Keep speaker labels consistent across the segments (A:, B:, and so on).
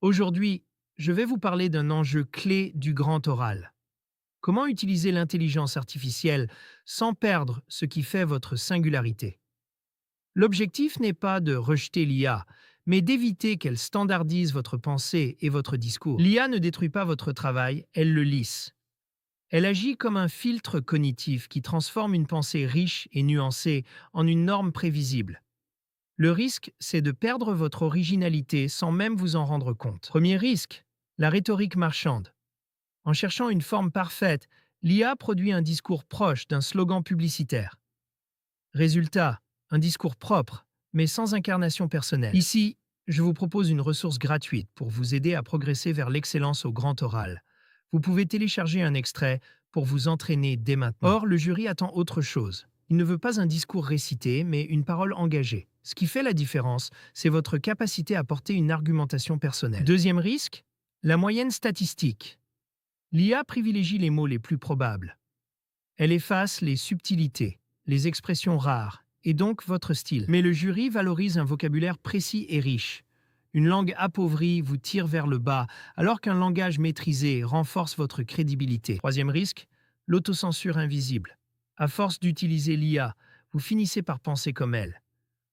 A: Aujourd'hui, je vais vous parler d'un enjeu clé du grand oral. Comment utiliser l'intelligence artificielle sans perdre ce qui fait votre singularité? L'objectif n'est pas de rejeter l'IA, mais d'éviter qu'elle standardise votre pensée et votre discours. L'IA ne détruit pas votre travail, elle le lisse. Elle agit comme un filtre cognitif qui transforme une pensée riche et nuancée en une norme prévisible. Le risque, c'est de perdre votre originalité sans même vous en rendre compte. Premier risque, la rhétorique marchande. En cherchant une forme parfaite, l'IA produit un discours proche d'un slogan publicitaire. Résultat, un discours propre, mais sans incarnation personnelle. Ici, je vous propose une ressource gratuite pour vous aider à progresser vers l'excellence au grand oral. Vous pouvez télécharger un extrait pour vous entraîner dès maintenant. Or, le jury attend autre chose. Il ne veut pas un discours récité, mais une parole engagée. Ce qui fait la différence, c'est votre capacité à porter une argumentation personnelle. Deuxième risque, la moyenne statistique. L'IA privilégie les mots les plus probables. Elle efface les subtilités, les expressions rares, et donc votre style. Mais le jury valorise un vocabulaire précis et riche. Une langue appauvrie vous tire vers le bas, alors qu'un langage maîtrisé renforce votre crédibilité. Troisième risque, l'autocensure invisible. À force d'utiliser l'IA, vous finissez par penser comme elle.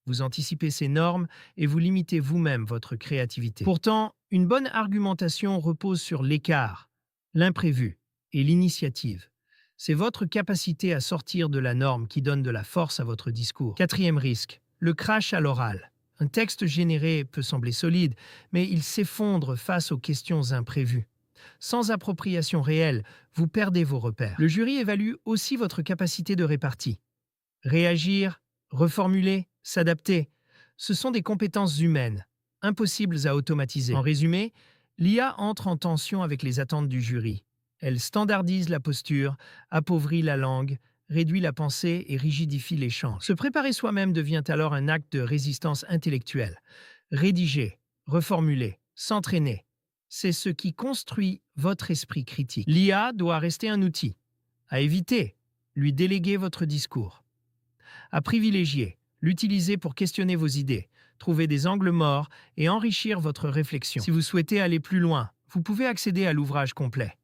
A: Vous anticipez ses normes et vous limitez vous-même votre créativité. Pourtant, une bonne argumentation repose sur l'écart, l'imprévu et l'initiative. C'est votre capacité à sortir de la norme qui donne de la force à votre discours. Quatrième risque, le crash à l'oral. Un texte généré peut sembler solide, mais il s'effondre face aux questions imprévues. Sans appropriation réelle, vous perdez vos repères. Le jury évalue aussi votre capacité de répartie. Réagir, reformuler, s'adapter, ce sont des compétences humaines, impossibles à automatiser. En résumé, l'IA entre en tension avec les attentes du jury. Elle standardise la posture, appauvrit la langue, réduit la pensée et rigidifie l'échange. Se préparer soi-même devient alors un acte de résistance intellectuelle. Rédiger, reformuler, s'entraîner, c'est ce qui construit votre esprit critique. L'IA doit rester un outil. À éviter, lui déléguer votre discours. À privilégier, l'utiliser pour questionner vos idées, trouver des angles morts et enrichir votre réflexion. Si vous souhaitez aller plus loin, vous pouvez accéder à l'ouvrage complet.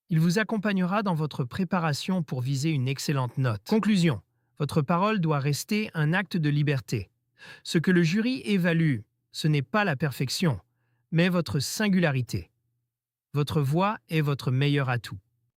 A: Il vous accompagnera dans votre préparation pour viser une excellente note. Conclusion. Votre parole doit rester un acte de liberté. Ce que le jury évalue, ce n'est pas la perfection, mais votre singularité. Votre voix est votre meilleur atout.